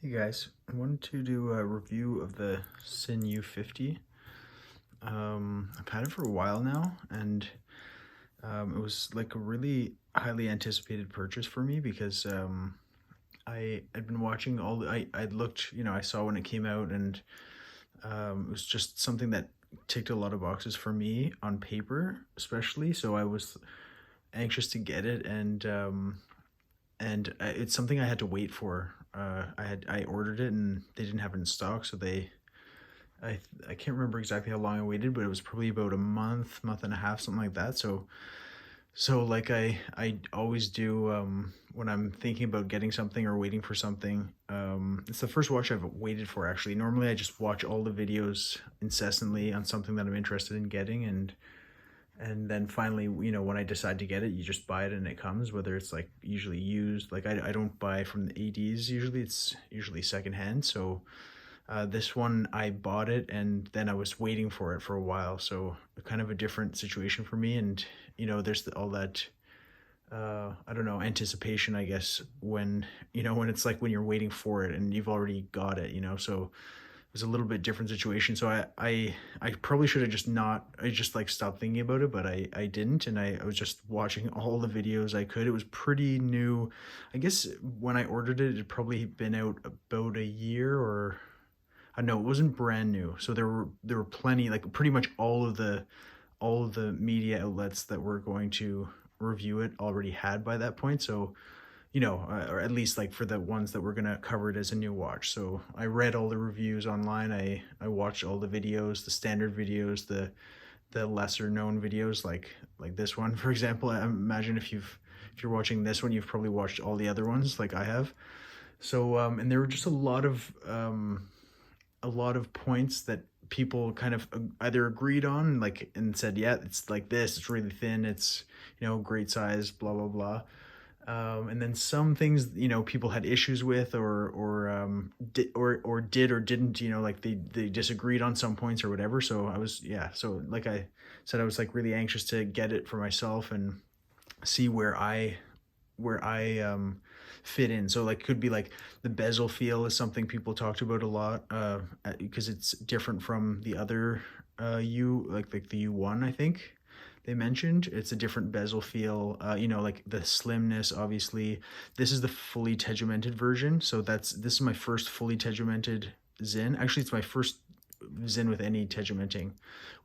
Hey guys, I wanted to do a review of the Sinn U50. I've had it for a while now, and it was like a really highly anticipated purchase for me because I had been watching I looked, I saw when it came out, and it was just something that ticked a lot of boxes for me on paper, especially. So I was anxious to get it, and it's something I had to wait for. I ordered it and they didn't have it in stock, so I I can't remember exactly how long I waited, but it was probably about a month and a half, something like that. So like I always do when I'm thinking about getting something or waiting for something. It's the first watch I've waited for actually. Normally I just watch all the videos incessantly on something that I'm interested in getting, and then finally, when I decide to get it, you just buy it and it comes, whether it's like usually used. Like I don't buy from the ADs usually, it's usually secondhand. So this one, I bought it and then I was waiting for it for a while. So kind of a different situation for me. And, there's all that, I don't know, anticipation, I guess, when it's like when you're waiting for it and you've already got it, so it was a little bit different situation. So I probably should have just not, I just like stopped thinking about it, but I didn't. And I was just watching all the videos I could. It was pretty new. I guess when I ordered it, it probably been out about a year, or I know it wasn't brand new. So there were plenty, like pretty much all of the media outlets that were going to review it already had by that point. So or at least like for the ones that were gonna cover it as a new watch. So I read all the reviews online. I watched all the videos, the standard videos, the lesser known videos, like this one, for example. I imagine if you're watching this one, you've probably watched all the other ones like I have. So and there were just a lot of points that people kind of either agreed on, like, and said, yeah, it's like this, it's really thin, it's great size, blah blah blah. And then some things, people had issues with, or did or didn't, like they disagreed on some points or whatever. So I was, yeah. So like I said, I was like really anxious to get it for myself and see where I fit in. So like could be like the bezel feel is something people talked about a lot, because it's different from the other like the U1, I think they mentioned. It's a different bezel feel, like the slimness. Obviously this is the fully tegimented version, so this is my first fully tegimented Sinn. Actually, it's my first Sinn with any tegimenting,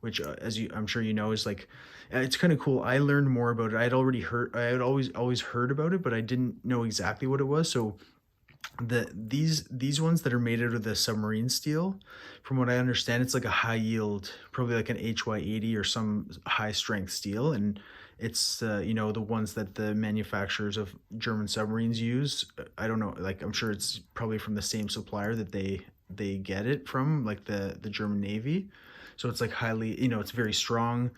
which, as I'm sure is like, it's kind of cool. I learned more about it. I had always heard about it, but I didn't know exactly what it was. So these ones that are made out of the submarine steel, from what I understand, it's like a high yield, probably like an HY80 or some high strength steel, and it's the ones that the manufacturers of German submarines use. I don't know, like I'm sure it's probably from the same supplier that they get it from, like the German Navy. So it's like highly, it's very strong,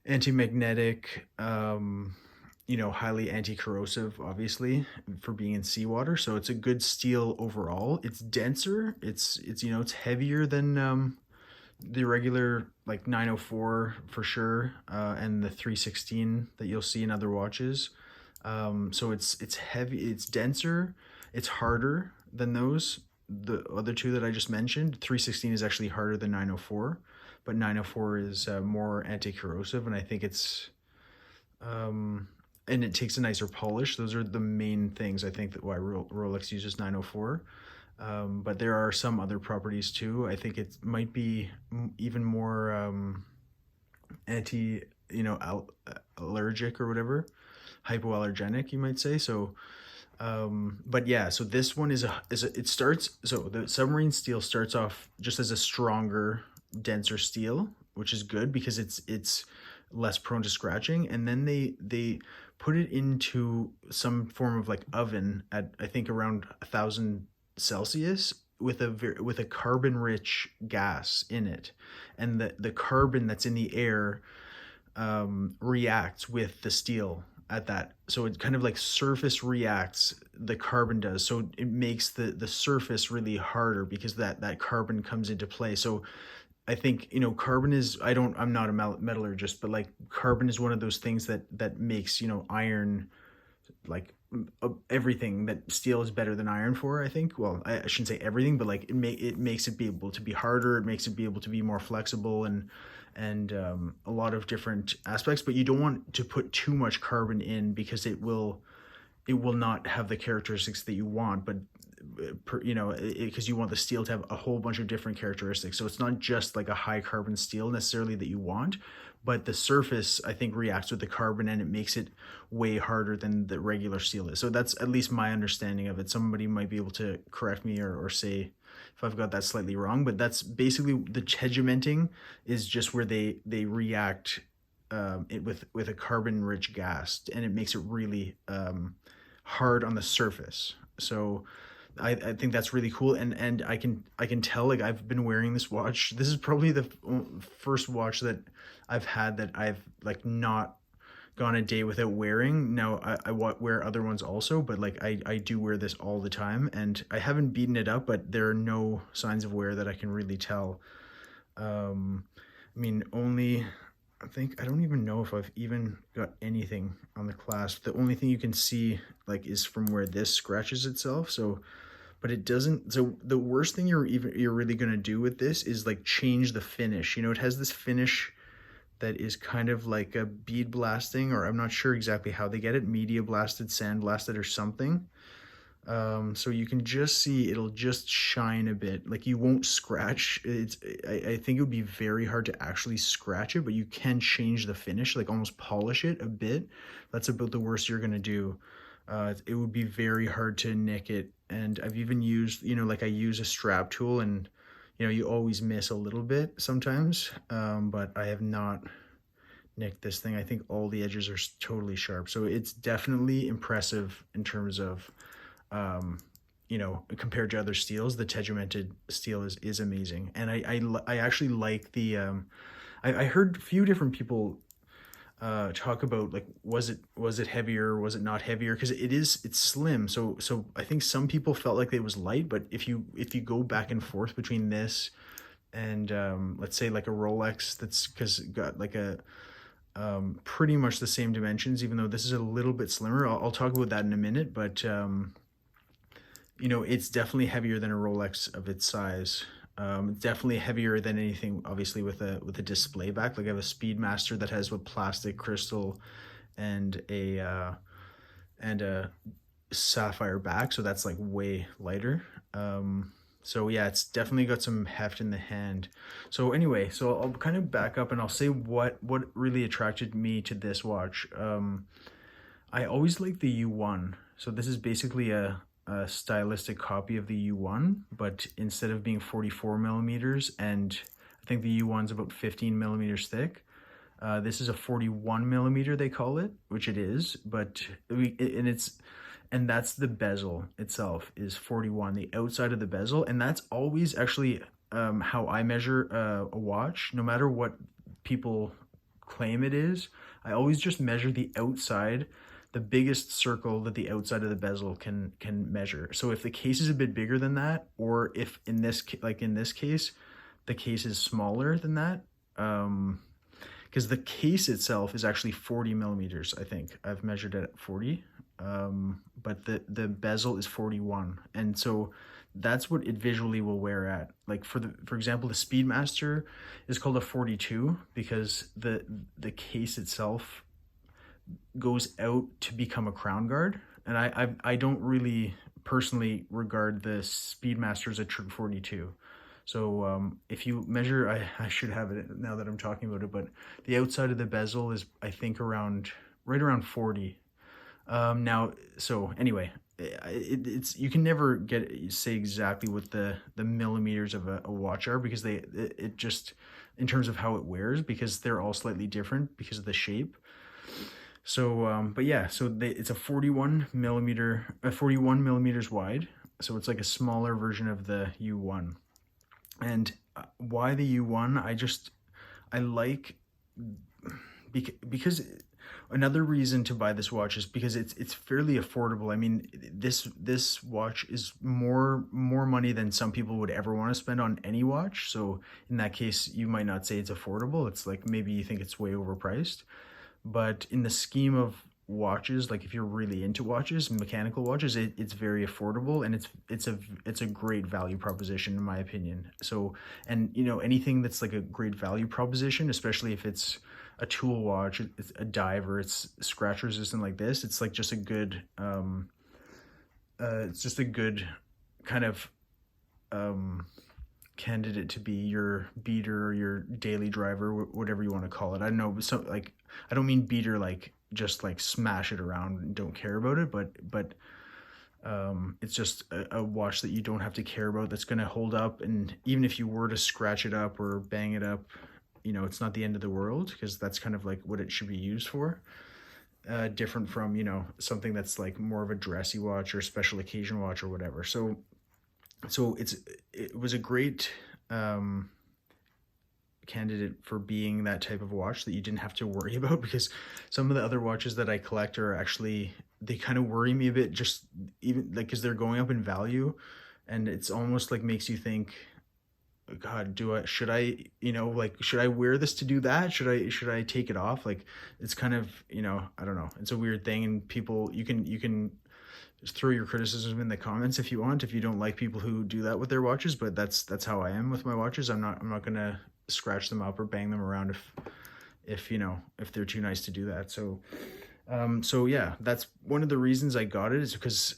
anti-magnetic, highly anti-corrosive, obviously, for being in seawater. So it's a good steel overall. It's denser. It's heavier than the regular like 904 for sure, and the 316 that you'll see in other watches. So it's heavy. It's denser. It's harder than those. The other two that I just mentioned. 316 is actually harder than 904, but 904 is more anti-corrosive, and I think it's and it takes a nicer polish. Those are the main things I think that why Rolex uses 904. But there are some other properties too. I think it might be even more anti, allergic or whatever, hypoallergenic, you might say. So, but yeah, so this one it starts, so the submarine steel starts off just as a stronger, denser steel, which is good because it's less prone to scratching. And then they put it into some form of like oven at, I think, around 1,000 Celsius, with a carbon rich gas in it, and the carbon that's in the air reacts with the steel at that. So it kind of like surface reacts, the carbon does, so it makes the surface really harder because that carbon comes into play. So I think, carbon is, I'm not a metallurgist, but like carbon is one of those things that makes, iron like everything that steel is better than iron for, I think. Well, I shouldn't say everything, but like it makes it be able to be harder. It makes it be able to be more flexible and a lot of different aspects. But you don't want to put too much carbon in because it will not have the characteristics that you want. But because you want the steel to have a whole bunch of different characteristics. So it's not just like a high carbon steel necessarily that you want, but the surface, I think, reacts with the carbon and it makes it way harder than the regular steel is. So that's at least my understanding of it. Somebody might be able to correct me or say if I've got that slightly wrong, but that's basically the tegimenting is just where they react it with a carbon rich gas, and it makes it really hard on the surface. So I think that's really cool, and I can tell, like, I've been wearing this watch. This is probably the first watch that I've had that I've like not gone a day without wearing. Now I wear other ones also, but like I do wear this all the time, and I haven't beaten it up, but there are no signs of wear that I can really tell. I mean, only I don't even know if I've even got anything on the clasp. The only thing you can see like is from where this scratches itself. So, but it doesn't. So the worst thing you're really gonna do with this is like change the finish. It has this finish that is kind of like a bead blasting, or I'm not sure exactly how they get it, media blasted, sand blasted, or something. So you can just see it'll just shine a bit. Like, you won't scratch. I think it would be very hard to actually scratch it, but you can change the finish, like almost polish it a bit. That's about the worst you're gonna do. It would be very hard to nick it. And I've even used, like I use a strap tool, and you always miss a little bit sometimes. But I have not nicked this thing. I think all the edges are totally sharp. So it's definitely impressive in terms of compared to other steels. The tegimented steel is amazing, and I actually like the I heard a few different people talk about, like, was it heavier, was it not heavier, because it's slim. So I think some people felt like it was light, but if you go back and forth between this and let's say like a Rolex that's because got like a pretty much the same dimensions, even though this is a little bit slimmer. I'll talk about that in a minute, but it's definitely heavier than a Rolex of its size. Definitely heavier than anything, obviously, with a display back. Like, I have a Speedmaster that has a plastic crystal and a sapphire back, so that's like way lighter. So yeah, it's definitely got some heft in the hand. So anyway, so I'll kind of back up and I'll say what really attracted me to this watch. I always like the U1. So this is basically a stylistic copy of the U1, but instead of being 44 millimeters, and I think the U1's about 15 millimeters thick, this is a 41 millimeter, they call it, which it is, but and that's the bezel itself is 41, the outside of the bezel, and that's always actually how I measure a watch. No matter what people claim it is, I always just measure the outside, the biggest circle that the outside of the bezel can measure. So if the case is a bit bigger than that, or if in this case the case is smaller than that, because the case itself is actually 40 millimeters. I think I've measured it at 40, but the bezel is 41, and so that's what it visually will wear at. Like, for example, the Speedmaster is called a 42 because the case itself goes out to become a crown guard, and I don't really personally regard the Speedmaster as a true 42. So if you measure, I should have it now that I'm talking about it, but the outside of the bezel is, I think, right around 40. Now, so anyway, it's you can never say exactly what the millimeters of a watch are, because it just, in terms of how it wears, because they're all slightly different because of the shape. So, but yeah, so it's a 41 millimeters wide. So it's like a smaller version of the U1. And why the U1? I like, because another reason to buy this watch is because it's fairly affordable. I mean, this watch is more money than some people would ever want to spend on any watch. So in that case, you might not say it's affordable. It's like, maybe you think it's way overpriced. But in the scheme of watches, like if you're really into watches, mechanical watches, it's very affordable, and it's a great value proposition in my opinion. So, and anything that's like a great value proposition, especially if it's a tool watch, it's a diver, it's scratch resistant like this, it's like just a good it's just a good kind of um candidate to be your beater or your daily driver, whatever you want to call it. I don't know, so like I don't mean beater like just like smash it around and don't care about it, but it's just a watch that you don't have to care about, that's going to hold up, and even if you were to scratch it up or bang it up, it's not the end of the world, because that's kind of like what it should be used for. Different from something that's like more of a dressy watch or special occasion watch or whatever. So it was a great candidate for being that type of watch that you didn't have to worry about, because some of the other watches that I collect are actually, they kind of worry me a bit, just even like because they're going up in value, and it's almost like makes you think, God, should I, like, should I wear this to do that? Should I take it off? Like, it's kind of, I don't know. It's a weird thing, and people, you can just throw your criticism in the comments if you want, if you don't like people who do that with their watches, but that's how I am with my watches. I'm not gonna scratch them up or bang them around if they're too nice to do that. So yeah, that's one of the reasons I got it, is because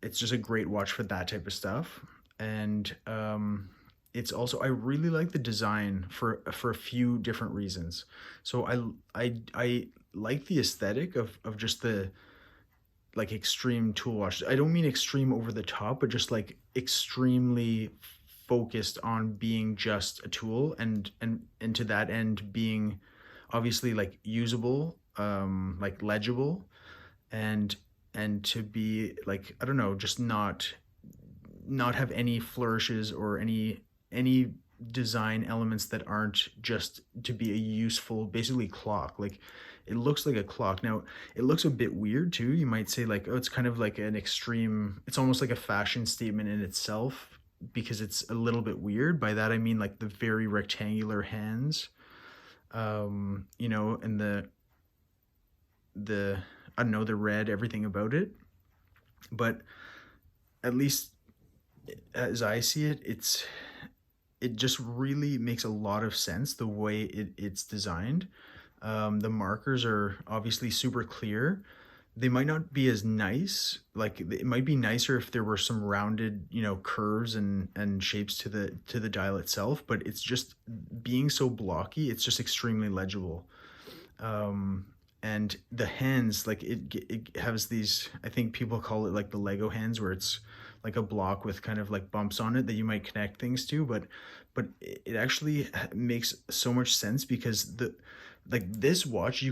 it's just a great watch for that type of stuff. And it's also, I really like the design for a few different reasons. So I like the aesthetic of just the like extreme tool watch. I don't mean extreme over the top, but just like extremely focused on being just a tool, and to that end being obviously like usable, like legible, and to be like, I don't know, just not have any flourishes or any design elements that aren't just to be a useful, basically, clock. Like, it looks like a clock. Now, it looks a bit weird too. You might say like, oh, it's kind of like an extreme, it's almost like a fashion statement in itself, because it's a little bit weird. By that I mean like the very rectangular hands, and the I don't know, the red, everything about it. But at least as I see it, it just really makes a lot of sense the way it's designed. The markers are obviously super clear. They might not be as nice. Like, it might be nicer if there were some rounded, curves and shapes to the dial itself, but it's just being so blocky, it's just extremely legible. And the hands, like, it has these, I think people call it like the Lego hands, where it's like a block with kind of like bumps on it that you might connect things to, but it actually makes so much sense, because this watch,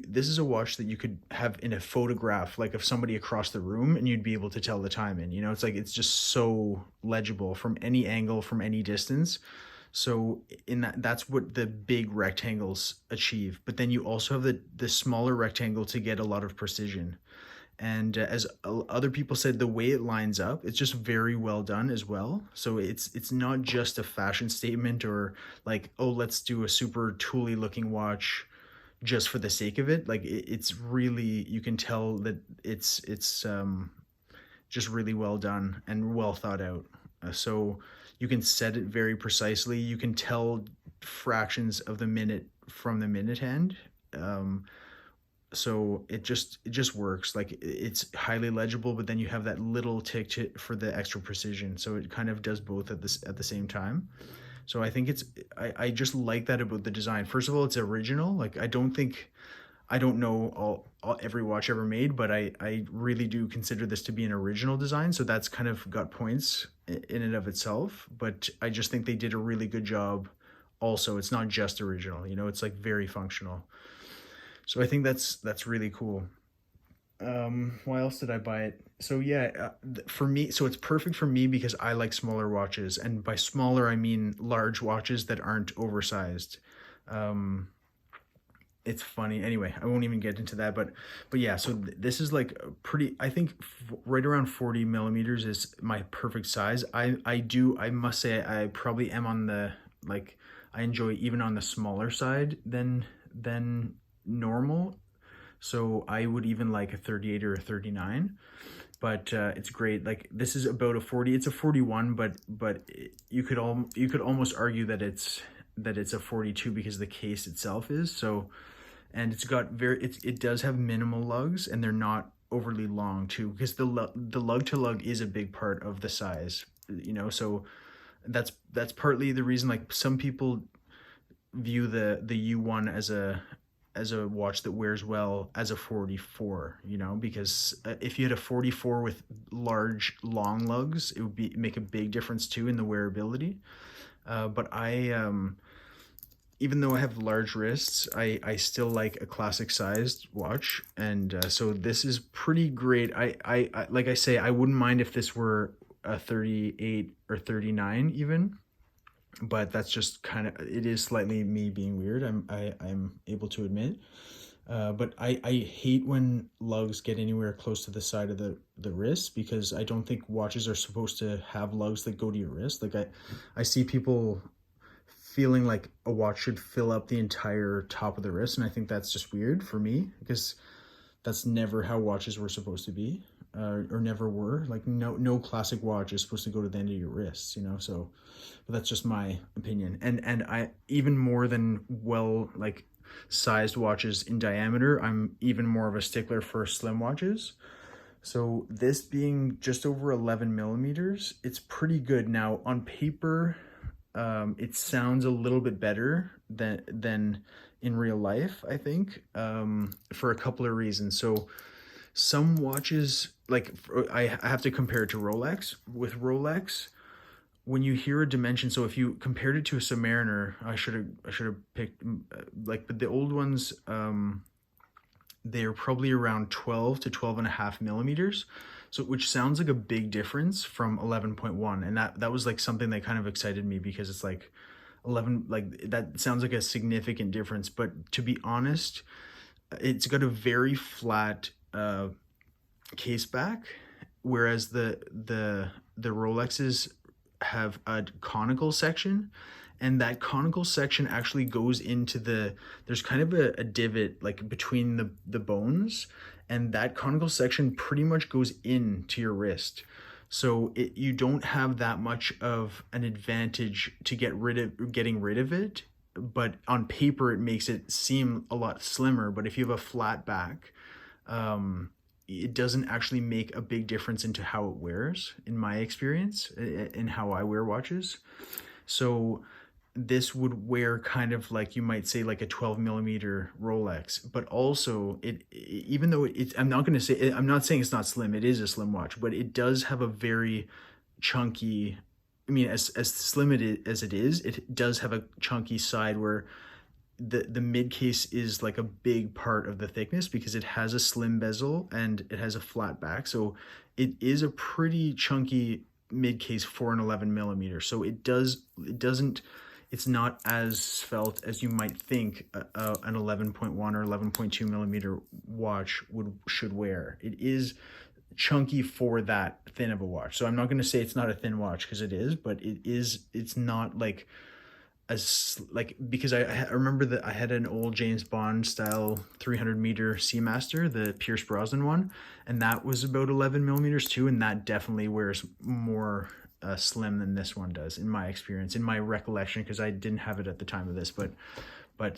this is a watch that you could have in a photograph, like of somebody across the room, and you'd be able to tell the time in. It's like, it's just so legible from any angle, from any distance. So that's what the big rectangles achieve. But then you also have the smaller rectangle to get a lot of precision. And as other people said, the way it lines up, it's just very well done as well. So it's not just a fashion statement, or like, oh, let's do a super tooly looking watch just for the sake of it. Like, it's really, you can tell that it's just really well done and well thought out. So you can set it very precisely. You can tell fractions of the minute from the minute hand. So it just works. Like, it's highly legible, but then you have that little tick for the extra precision. So it kind of does both at the same time. So I think I just like that about the design. First of all, it's original. Like, I don't know every watch ever made, but I really do consider this to be an original design. So that's kind of got points in and of itself. But I just think they did a really good job. Also, it's not just original. It's like very functional. So I think that's really cool. Why else did I buy it? So yeah, for me, so it's perfect for me because I like smaller watches, and by smaller I mean large watches that aren't oversized. It's funny. Anyway, I won't even get into that, but yeah, so this is like pretty, I think right around 40 millimeters is my perfect size. I must say, I probably am on the, like, I enjoy even on the smaller side than normal. So I would even like a 38 or a 39, but it's great. Like this is about a 40. It's a 41, but you could almost argue that it's a 42 because the case itself is so, and it's got it does have minimal lugs, and they're not overly long too, because the lug to lug is a big part of the size, so that's partly the reason, like some people view the U1 as a watch that wears well as a 44, because if you had a 44 with large long lugs, it would make a big difference too in the wearability. But even though I have large wrists, I still like a classic sized watch, and so this is pretty great. I like I say, I wouldn't mind if this were a 38 or 39 even, but that's just kind of, it is slightly me being weird. I'm able to admit. But I hate when lugs get anywhere close to the side of the wrist, because I don't think watches are supposed to have lugs that go to your wrist. Like I see people feeling like a watch should fill up the entire top of the wrist, and I think that's just weird for me, because that's never how watches were supposed to be, or never were. Like no classic watch is supposed to go to the end of your wrists, so, but that's just my opinion. And I, even more than well, like sized watches in diameter, I'm even more of a stickler for slim watches. So this being just over 11 millimeters, it's pretty good. Now on paper, it sounds a little bit better than in real life, I think, for a couple of reasons. So some watches, like I have to compare it to Rolex. With Rolex, when you hear a dimension, so if you compared it to a Submariner, I should have picked like, but the old ones, they're probably around 12 to 12 and a half millimeters. So, which sounds like a big difference from 11.1. And that was like something that kind of excited me, because it's like 11, like that sounds like a significant difference. But to be honest, it's got a very flat case back, whereas the Rolexes have a conical section, and that conical section actually goes into there's kind of a divot like between the bones, and that conical section pretty much goes into your wrist. So you don't have that much of an advantage to getting rid of it, but on paper it makes it seem a lot slimmer. But if you have a flat back, it doesn't actually make a big difference into how it wears, in my experience, in how I wear watches. So this would wear kind of like, you might say, like a 12 millimeter Rolex, but also even though it's, I'm not saying it's not slim, it is a slim watch, but it does have a very chunky, I mean, as slim as it is, it does have a chunky side, where the mid case is like a big part of the thickness, because it has a slim bezel and it has a flat back. So it is a pretty chunky mid case for an 11 millimeter. So it's not as svelte as you might think an 11.1 or 11.2 millimeter watch should wear. It is chunky for that thin of a watch. So I'm not going to say it's not a thin watch, because it is, but it's not like as like, because I remember that I had an old James Bond style 300 meter Seamaster, the Pierce Brosnan one, and that was about 11 millimeters too, and that definitely wears more slim than this one does, in my experience, in my recollection, because I didn't have it at the time of this. But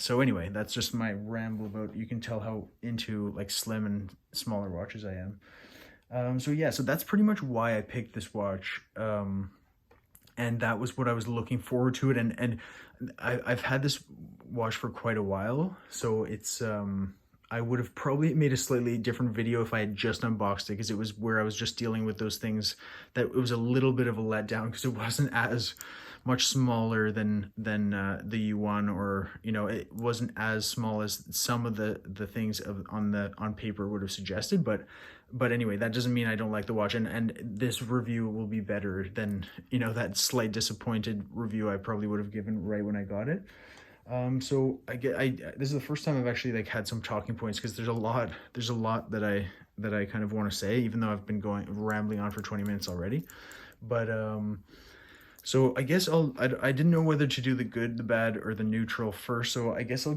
so anyway, that's just my ramble about, you can tell how into like slim and smaller watches I am. So yeah, so that's pretty much why I picked this watch. And that was what I was looking forward to it. And I've had this watch for quite a while, so it's I would have probably made a slightly different video if I had just unboxed it, because it was where I was just dealing with those things, that it was a little bit of a letdown, because it wasn't as much smaller than the U1, or it wasn't as small as some of the things on paper would have suggested. But anyway, that doesn't mean I don't like the watch, and this review will be better than that slight disappointed review I probably would have given right when I got it. So this is the first time I've actually like had some talking points, because there's a lot that I kind of want to say, even though I've been rambling on for 20 minutes already. But so I guess I didn't know whether to do the good, the bad, or the neutral first. So I guess I'll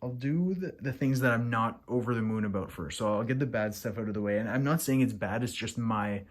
I'll do the things that I'm not over the moon about first. So I'll get the bad stuff out of the way. And I'm not saying it's bad, it's just my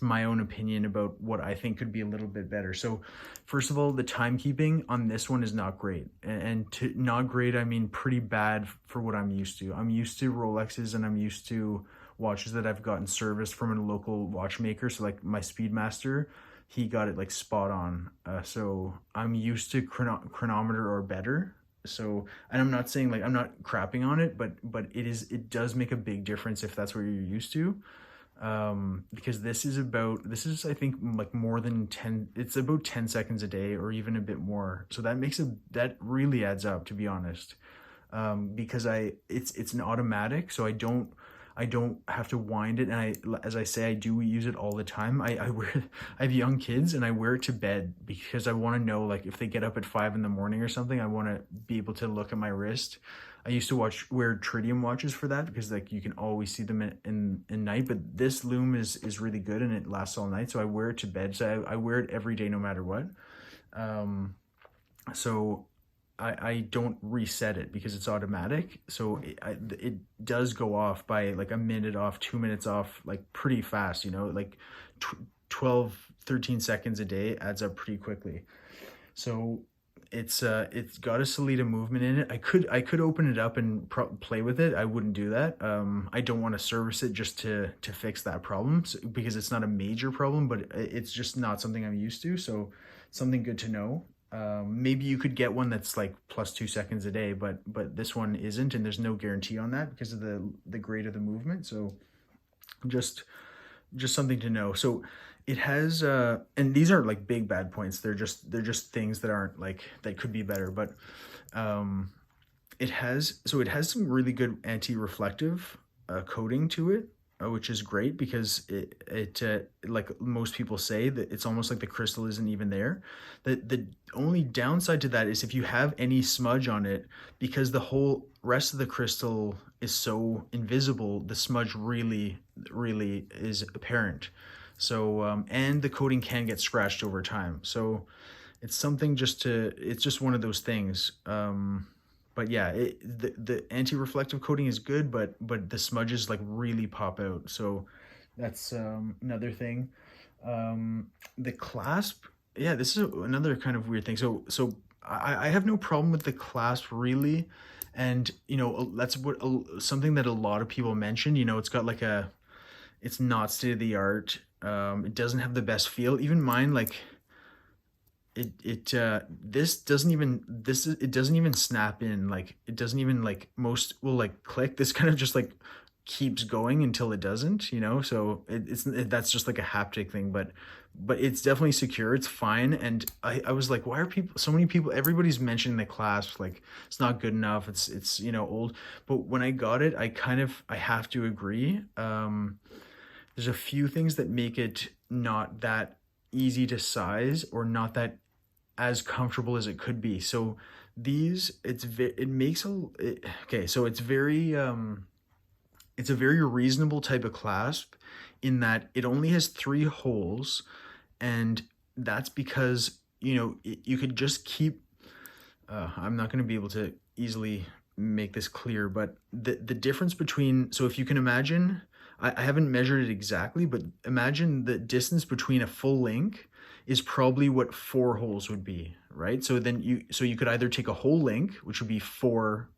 own opinion about what I think could be a little bit better. So first of all, the timekeeping on this one is not great. And to not great, I mean pretty bad for what I'm used to. I'm used to Rolexes and I'm used to watches that I've gotten serviced from a local watchmaker. So like my Speedmaster, he got it like spot on. So I'm used to chronometer or better. So, and I'm not saying like I'm not crapping on it, but it does make a big difference if that's what you're used to. Because this is I think like more than 10, it's about 10 seconds a day or even a bit more. So that really adds up, to be honest. Because it's an automatic, so I don't have to wind it. And as I say, I do use it all the time. I have young kids and I wear it to bed because I want to know, like, if they get up at 5 in the morning or something, I want to be able to look at my wrist. I used to wear tritium watches for that because like you can always see them in night, but this lume is really good and it lasts all night. So I wear it to bed. So I wear it every day, no matter what. So I don't reset it because it's automatic. So it does go off by like a minute off, 2 minutes off, like pretty fast, like 12, 13 seconds a day adds up pretty quickly. So it's got a Solita movement in it. I could open it up and play with it. I wouldn't do that. I don't want to service it just to fix that problem, because it's not a major problem, but it's just not something I'm used to. So something good to know. Maybe you could get one that's like plus 2 seconds a day, but this one isn't, and there's no guarantee on that because of the grade of the movement. So just something to know. So it has and these aren't like big bad points, they're just things that aren't like that could be better, but it has some really good anti-reflective coating to it, which is great because it like most people say, that it's almost like the crystal isn't even there. The only downside to that is if you have any smudge on it, because the whole rest of the crystal is so invisible, the smudge really is apparent. So and the coating can get scratched over time. So it's something it's just one of those things. But yeah, the anti-reflective coating is good, but the smudges like really pop out. So that's another thing. The clasp, yeah, this is another kind of weird thing. So I have no problem with the clasp really, and that's something that a lot of people mentioned. It's got like it's not state of the art. It doesn't have the best feel. Even mine, like this doesn't even snap in. Like it doesn't even, like most will like click. This kind of just like keeps going until it doesn't, so that's just like a haptic thing, but it's definitely secure, it's fine. And I was like, why are so many people, everybody's mentioning the clasp, like it's not good enough, it's old. But when I got it, I have to agree. There's a few things that make it not that easy to size or not that as comfortable as it could be. So these, so it's a very reasonable type of clasp in that it only has 3 holes, and that's because you could just keep I'm not going to be able to easily make this clear, but the difference between, so if you can imagine, I haven't measured it exactly, but imagine the distance between a full link is probably what 4 holes would be, right? So then you could either take a whole link, which would be 4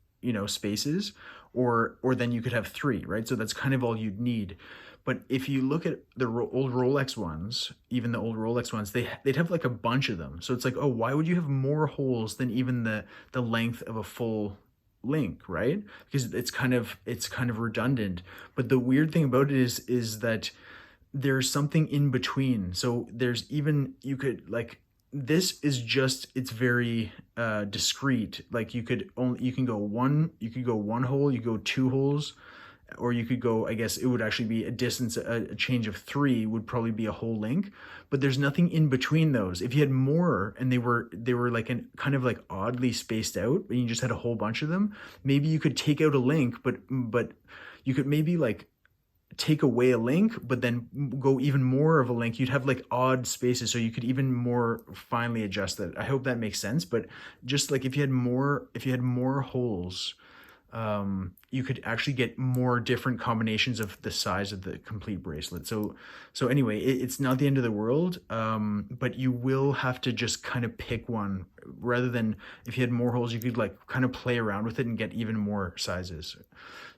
spaces, or then you could have 3, right? So that's kind of all you'd need. But if you look at the old Rolex ones, even the old Rolex ones, they'd have like a bunch of them. So it's like, oh, why would you have more holes than even the length of a full link, right? Because it's kind of redundant. But the weird thing about it is that there's something in between. So there's even, you could like, this is just, it's very discreet. Like you can go one hole, you go 2 holes, or you could go, I guess it would actually be a distance, a change of 3 would probably be a whole link, but there's nothing in between those. If you had more and they were like an kind of like oddly spaced out, and you just had a whole bunch of them, maybe you could take out a link, but you could maybe like take away a link, but then go even more of a link. You'd have like odd spaces, so you could even more finely adjust that. I hope that makes sense. But just like if you had more holes, you could actually get more different combinations of the size of the complete bracelet. So anyway, it's not the end of the world, but you will have to just kind of pick one rather than if you had more holes, you could like kind of play around with it and get even more sizes.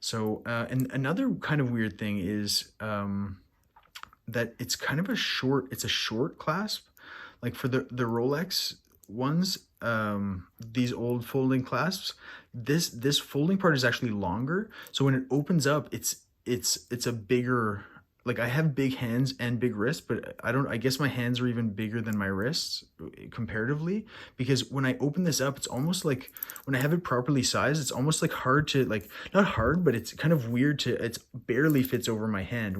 So, and another kind of weird thing is that it's kind of it's a short clasp. Like for the Rolex ones, these old folding clasps, this folding part is actually longer. So when it opens up, it's a bigger, like I have big hands and big wrists, but I guess my hands are even bigger than my wrists comparatively, because when I open this up, it's almost like when I have it properly sized, it's almost like hard to like, not hard, but it's kind of weird to, it's barely fits over my hand.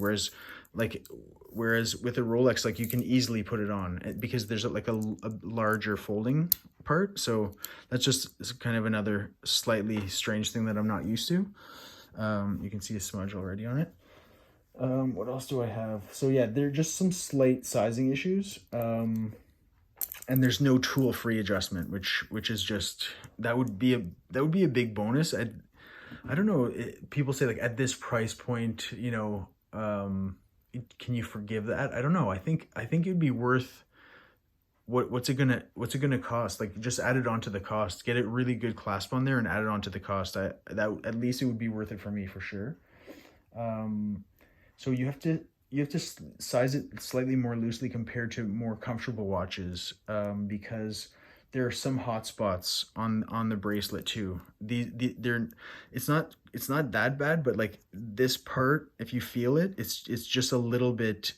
Like, whereas with a Rolex, like you can easily put it on because there's like a larger folding part. So that's just kind of another slightly strange thing that I'm not used to. You can see a smudge already on it. What else do I have? So yeah, there are just some slight sizing issues. And there's no tool-free adjustment, which is just, that would be a big bonus. I don't know, people say like at this price point, you know, can you forgive that? I don't know. I think it'd be worth, what's it gonna cost? Like just add it onto the cost, get a really good clasp on there and add it onto the cost. That at least it would be worth it for me for sure. So you have to size it slightly more loosely compared to more comfortable watches, because there are some hot spots on the bracelet too. They're, it's not that bad, but like this part, if you feel it, it's just a little bit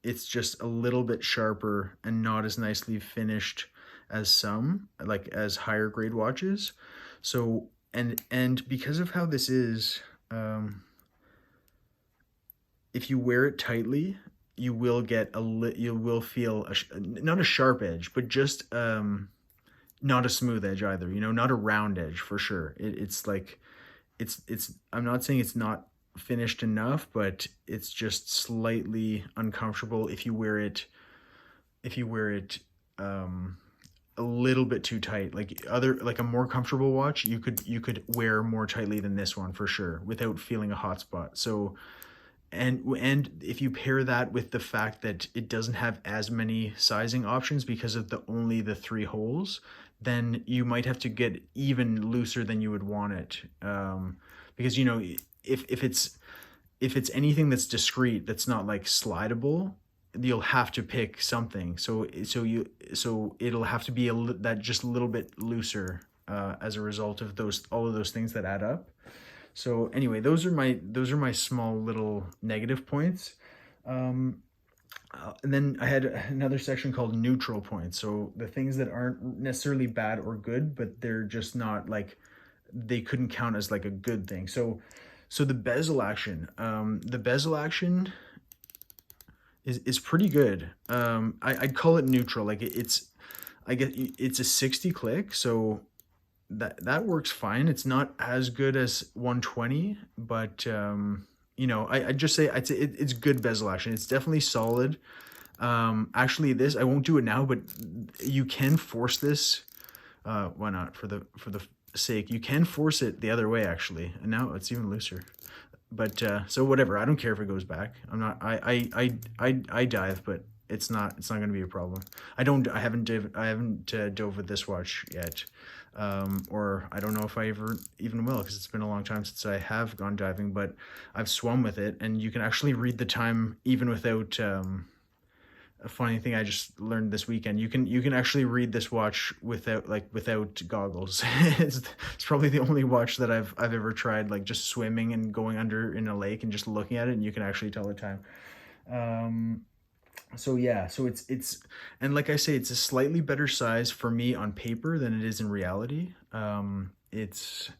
it's just a little bit sharper and not as nicely finished as some, like as higher grade watches. So and because of how this is, if you wear it tightly, you will get you will feel not a sharp edge, but just not a smooth edge either. You know, not a round edge for sure. It's like it's. I'm not saying it's not finished enough, but it's just slightly uncomfortable if you wear it. If you wear it a little bit too tight, like a more comfortable watch, you could wear more tightly than this one for sure without feeling a hot spot. So and if you pair that with the fact that it doesn't have as many sizing options because of only the 3 holes, then you might have to get even looser than you would want it, because you know, if it's anything that's discrete, that's not like slidable, you'll have to pick something. So it'll have to be that just a little bit looser, as a result of all of those things that add up. So anyway, those are my small little negative points. And then I had another section called neutral points. So the things that aren't necessarily bad or good, but they're just not like, they couldn't count as like a good thing. So the bezel action, is pretty good. I'd call it neutral. Like I guess it's a 60 click. So that works fine. It's not as good as 120, but you know, I'd say it's good bezel action. It's definitely solid. Actually, this, I won't do it now, but you can force this. Why not? For the sake, you can force it the other way actually, and now it's even looser. But so whatever. I don't care if it goes back. I'm not. I dive, but it's not going to be a problem. I haven't dove with this watch yet. Or I don't know if I even will, because it's been a long time since I have gone diving, but I've swum with it, and you can actually read the time even without, a funny thing I just learned this weekend, you can actually read this watch without goggles. It's probably the only watch that I've ever tried, like just swimming and going under in a lake and just looking at it, and you can actually tell the time. So yeah, so it's and like I say, it's a slightly better size for me on paper than it is in reality. It's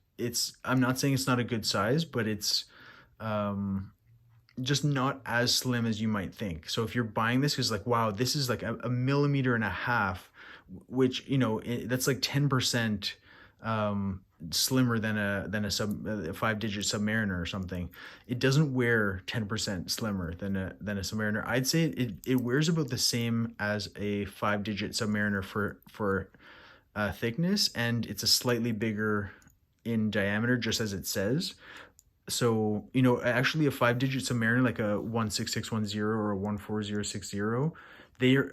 I'm not saying it's not a good size, but it's just not as slim as you might think. So if you're buying this, because like, wow, this is like a millimeter and a half, which, you know, that's like 10% slimmer than a 5-digit Submariner or something. It doesn't wear 10% slimmer than a Submariner. I'd say it wears about the same as a 5-digit Submariner for thickness, and it's a slightly bigger in diameter, just as it says. So, you know, actually a 5-digit Submariner, like a 16610 or a 14060,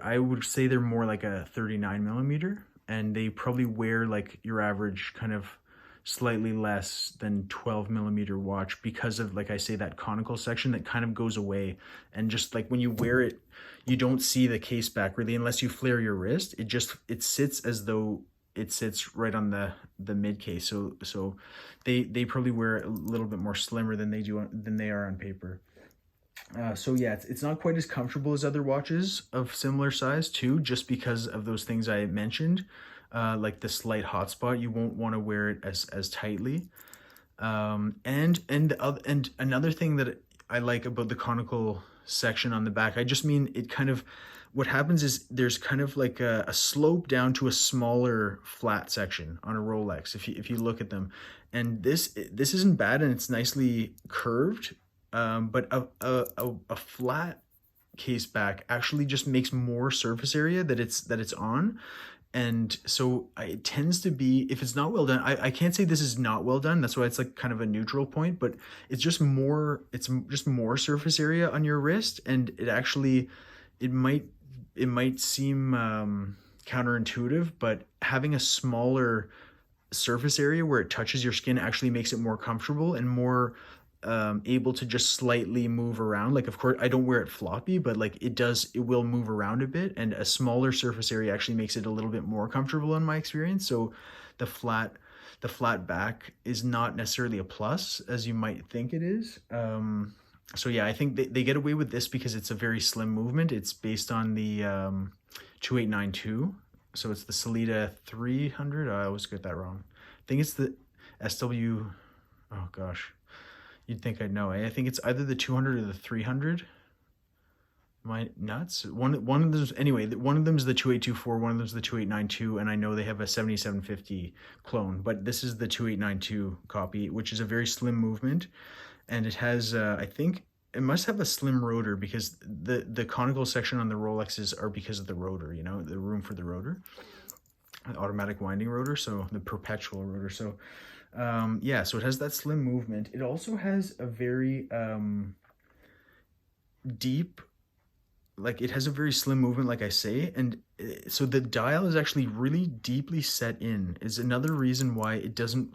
I would say they're more like a 39 millimeter, and they probably wear like your average kind of slightly less than 12 millimeter watch, because of, like I say, that conical section that kind of goes away. And just like when you wear it, you don't see the case back really unless you flare your wrist. It sits as though it sits right on the mid case. So they probably wear a little bit more slimmer than they are on paper. So yeah, it's not quite as comfortable as other watches of similar size too, just because of those things I mentioned, like the slight hotspot. You won't want to wear it as tightly. And another thing that I like about the conical section on the back, I just mean it kind of, what happens is there's kind of like a slope down to a smaller flat section on a Rolex if you look at them. And this isn't bad, and it's nicely curved, but a flat case back actually just makes more surface area that it's on. And so it tends to be, if it's not well done, I can't say this is not well done, that's why it's like kind of a neutral point, but it's just more surface area on your wrist. And it might seem counterintuitive, but having a smaller surface area where it touches your skin actually makes it more comfortable and more able to just slightly move around. Like, of course I don't wear it floppy, but like it will move around a bit, and a smaller surface area actually makes it a little bit more comfortable in my experience. So the flat back is not necessarily a plus as you might think it is. So yeah, I think they get away with this because it's a very slim movement. It's based on the 2892. So it's the Salida 300. I always get that wrong. I think it's the SW. Oh gosh, you'd think I'd know. I think it's either the 200 or the 300. Am I nuts? One of them's, anyway, one of them's the 2824, one of them's the 2892, and I know they have a 7750 clone, but this is the 2892 copy, which is a very slim movement, and it has I think it must have a slim rotor, because the conical section on the Rolexes are because of the rotor, you know, the room for the rotor, the automatic winding rotor, so the perpetual rotor. So yeah, so it has that slim movement. It also has a very deep, like it has a very slim movement, like I say, and so the dial is actually really deeply set in, is another reason why it doesn't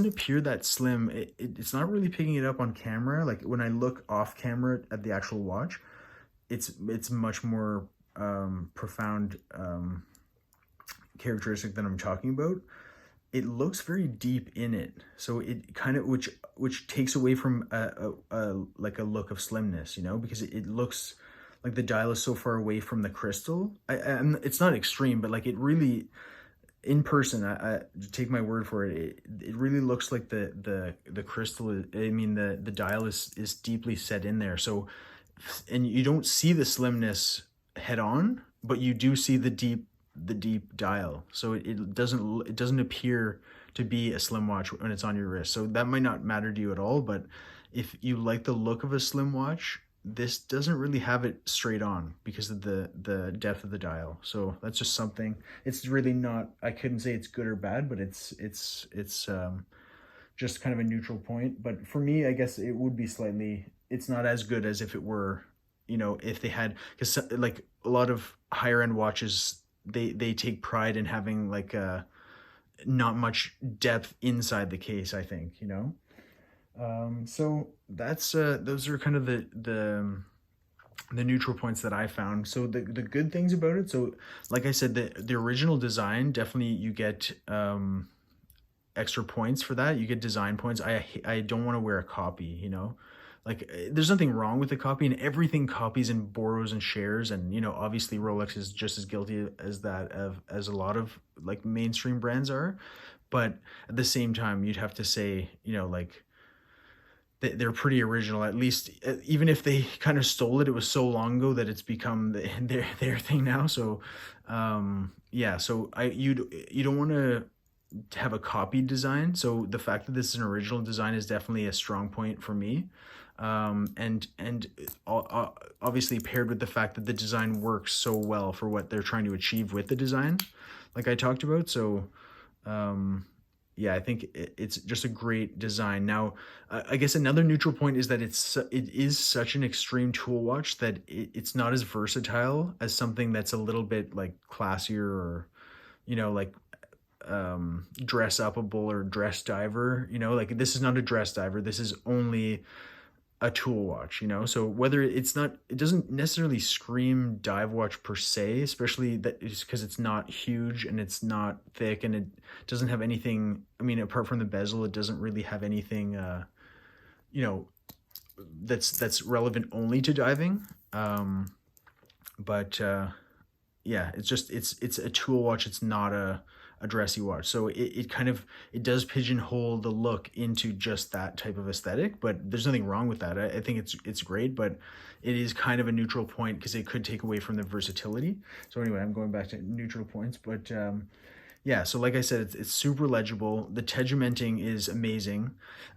appear that slim. It's not really picking it up on camera. Like when I look off camera at the actual watch, it's much more profound characteristic that I'm talking about. It looks very deep in it, so it kind of, which takes away from like a look of slimness, you know, because it looks like the dial is so far away from the crystal. It's not extreme, but like it really, in person, I take my word for it, it really looks like the crystal is, I mean the dial is deeply set in there. So, and you don't see the slimness head on, but you do see the deep dial. So it doesn't appear to be a slim watch when it's on your wrist. So that might not matter to you at all, but if you like the look of a slim watch, this doesn't really have it straight on because of the depth of the dial. So that's just something. It's really not, I couldn't say it's good or bad, but it's just kind of a neutral point. But for me, I guess it would be slightly, it's not as good as if it were, you know, if they had, because like a lot of higher end watches, they take pride in having like not much depth inside the case, I think, you know. So that's those are kind of the neutral points that I found. So the good things about it, so like I said, the original design, definitely you get extra points for that. You get design points. I don't want to wear a copy, you know. Like there's nothing wrong with the copy, and everything copies and borrows and shares, and you know, obviously Rolex is just as guilty as that as a lot of like mainstream brands are. But at the same time, you'd have to say, you know, like they're pretty original, at least. Even if they kind of stole it, it was so long ago that it's become their thing now. So yeah, so you don't want to have a copied design. So the fact that this is an original design is definitely a strong point for me. And obviously paired with the fact that the design works so well for what they're trying to achieve with the design, like I talked about. So yeah, I think it's just a great design. Now, I guess another neutral point is that it is such an extreme tool watch that it's not as versatile as something that's a little bit like classier, or like dress upable or dress diver. Like this is not a dress diver. This is only a tool watch. So whether it doesn't necessarily scream dive watch per se, especially that is because it's not huge and it's not thick, and it doesn't have anything, I mean, apart from the bezel, it doesn't really have anything you know that's relevant only to diving. But yeah, it's a tool watch. It's not a dressy watch. So it kind of, it does pigeonhole the look into just that type of aesthetic, but there's nothing wrong with that. I think it's great, but it is kind of a neutral point because it could take away from the versatility. So anyway, I'm going back to neutral points, but yeah, so like I said, it's super legible. The tegimenting is amazing.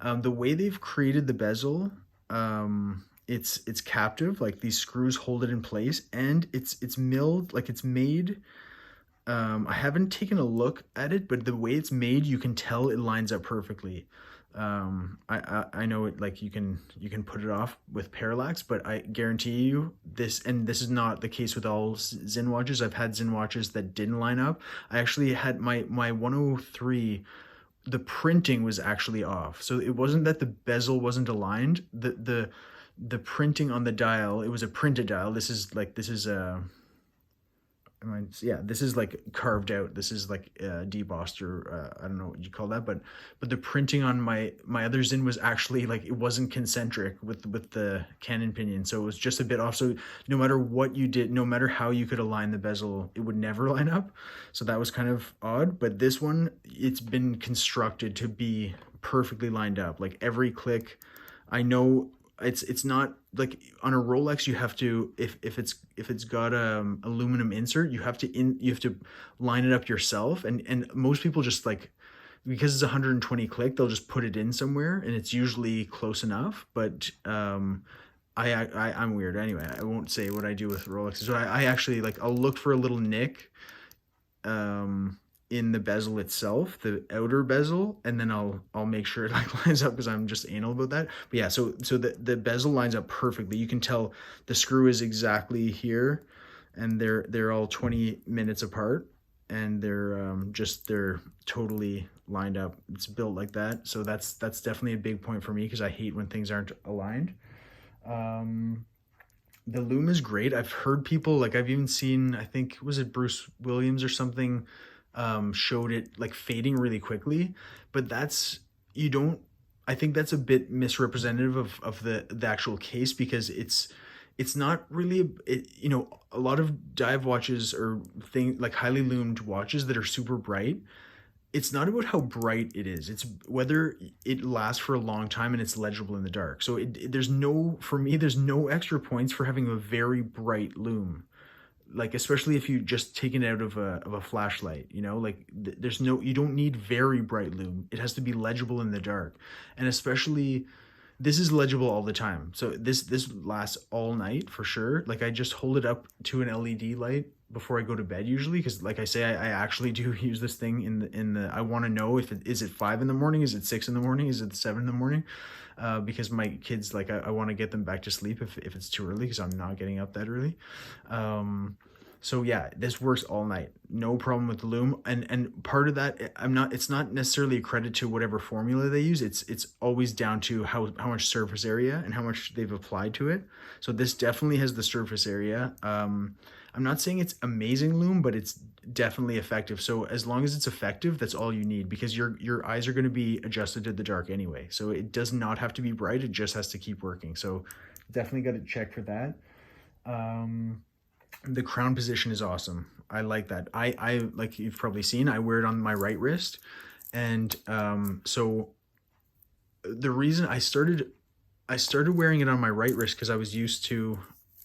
The way they've created the bezel, it's captive, like these screws hold it in place, and it's milled, like it's made. I haven't taken a look at it, but the way it's made, you can tell it lines up perfectly. I know it, like you can put it off with parallax, but I guarantee you this, and this is not the case with all Sinn watches. I've had Sinn watches that didn't line up. I actually had my 103, the printing was actually off. So it wasn't that the bezel wasn't aligned. The printing on the dial, it was a printed dial. This is yeah, this is like carved out. This is like debossed, or I don't know what you call that, but the printing on my other Sinn was actually like, it wasn't concentric with the cannon pinion, so it was just a bit off. So no matter what you did, no matter how you could align the bezel, it would never line up. So that was kind of odd. But this one, it's been constructed to be perfectly lined up. Like every click, I know it's not like on a Rolex you have to, if it's got aluminum insert, you have to line it up yourself, and most people just like, because it's 120 click, they'll just put it in somewhere and it's usually close enough. But I'm weird anyway. I won't say what I do with Rolexes. So I actually, like, I'll look for a little nick in the bezel itself, the outer bezel, and then I'll make sure it like lines up, because I'm just anal about that. But yeah, so the bezel lines up perfectly. You can tell the screw is exactly here, and they're all 20 minutes apart, and they're totally lined up. It's built like that. So that's definitely a big point for me, because I hate when things aren't aligned. The loom is great. I've heard people, like, I've even seen, I think, was it Bruce Williams or something, showed it like fading really quickly, but I think that's a bit misrepresentative of the actual case, because it's not really, a lot of dive watches or like highly loomed watches that are super bright, it's not about how bright it is, it's whether it lasts for a long time and it's legible in the dark. So there's no extra points for having a very bright loom, like especially if you just take it out of a flashlight, like you don't need very bright loom. It has to be legible in the dark, and especially this is legible all the time. So this lasts all night for sure. Like I just hold it up to an LED light before I go to bed usually, because like I say, I actually do use this thing in the I want to know if is it 5 in the morning, is it 6 in the morning, is it 7 in the morning, because my kids, like I want to get them back to sleep if it's too early, because I'm not getting up that early. So yeah, this works all night, no problem with the loom. And part of that, it's not necessarily a credit to whatever formula they use. It's always down to how much surface area and how much they've applied to it. So this definitely has the surface area. I'm not saying it's amazing loom, but it's definitely effective. So as long as it's effective, that's all you need, because your eyes are going to be adjusted to the dark anyway. So it does not have to be bright. It just has to keep working. So definitely got to check for that. The crown position is awesome. I like that. I like, you've probably seen, I wear it on my right wrist. And so the reason I started wearing it on my right wrist, because I was used to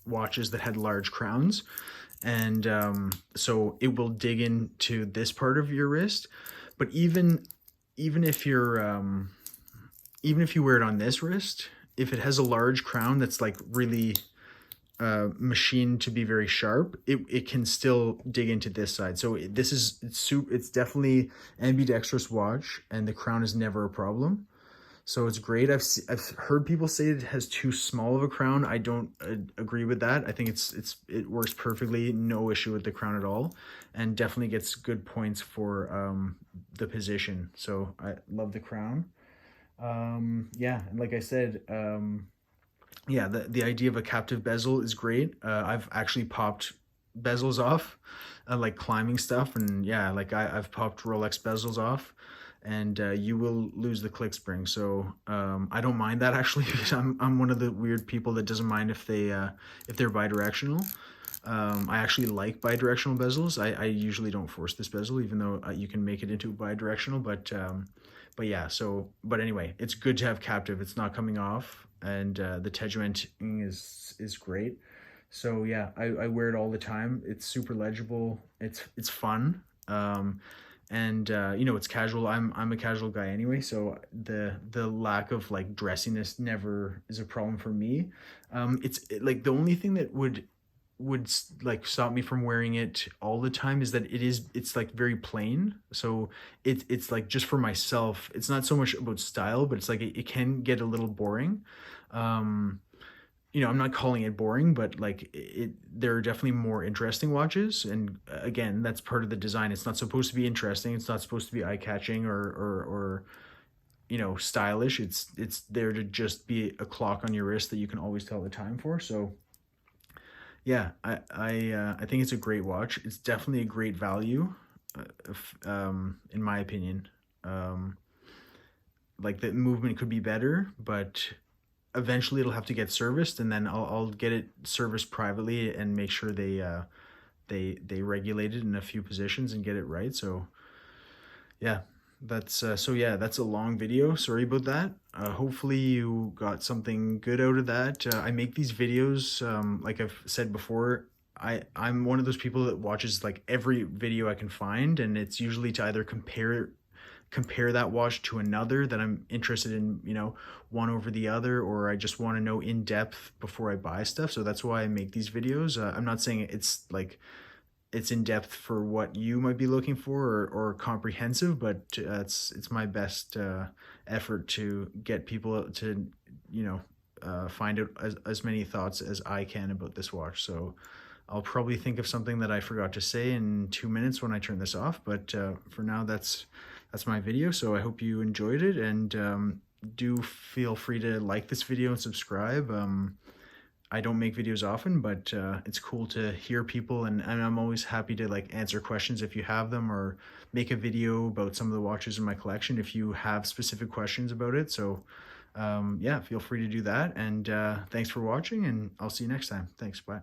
watches that had large crowns, and so it will dig into this part of your wrist. But even if you're even if you wear it on this wrist, if it has a large crown that's like really machined to be very sharp, it can still dig into this side. So it's definitely ambidextrous watch, and the crown is never a problem. So it's great. I've heard people say it has too small of a crown. I don't agree with that. I think it works perfectly. No issue with the crown at all, and definitely gets good points for the position. So I love the crown. Yeah, and like I said, yeah, the idea of a captive bezel is great. I've actually popped bezels off, like climbing stuff, and yeah, like I've popped Rolex bezels off, and you will lose the click spring. So I don't mind that actually, because I'm one of the weird people that doesn't mind if they're bidirectional. I actually like bidirectional bezels. I usually don't force this bezel, even though you can make it into bidirectional, but yeah, but anyway, it's good to have captive. It's not coming off, and the Tegimented is great. So yeah, I wear it all the time. It's super legible. It's fun. And you know, it's casual. I'm a casual guy anyway, so the lack of like dressiness never is a problem for me. Like the only thing that would like stop me from wearing it all the time is that it's like very plain. So it's like just for myself. It's not so much about style, but it's like it can get a little boring. Um, you know, I'm not calling it boring, but like there are definitely more interesting watches. And again, that's part of the design. It's not supposed to be interesting. It's not supposed to be eye-catching or you know, stylish. It's there to just be a clock on your wrist that you can always tell the time for. So yeah, I think it's a great watch. It's definitely a great value, in my opinion. Um, like the movement could be better, but eventually it'll have to get serviced, and then I'll get it serviced privately and make sure they regulate it in a few positions and get it right. So yeah, that's a long video. Sorry about that. Hopefully you got something good out of that. I make these videos, like I've said before, I'm one of those people that watches like every video I can find, and it's usually to either compare that watch to another that I'm interested in, you know, one over the other, or I just want to know in depth before I buy stuff. So that's why I make these videos. I'm not saying it's like it's in depth for what you might be looking for, or comprehensive, but it's my best effort to get people to, you know, find out as many thoughts as I can about this watch. So I'll probably think of something that I forgot to say in 2 minutes when I turn this off, but for now that's my video. So I hope you enjoyed it, and do feel free to like this video and subscribe. I don't make videos often, but it's cool to hear people, and I'm always happy to like answer questions if you have them, or make a video about some of the watches in my collection if you have specific questions about it. So yeah, feel free to do that, and thanks for watching, and I'll see you next time. Thanks, bye.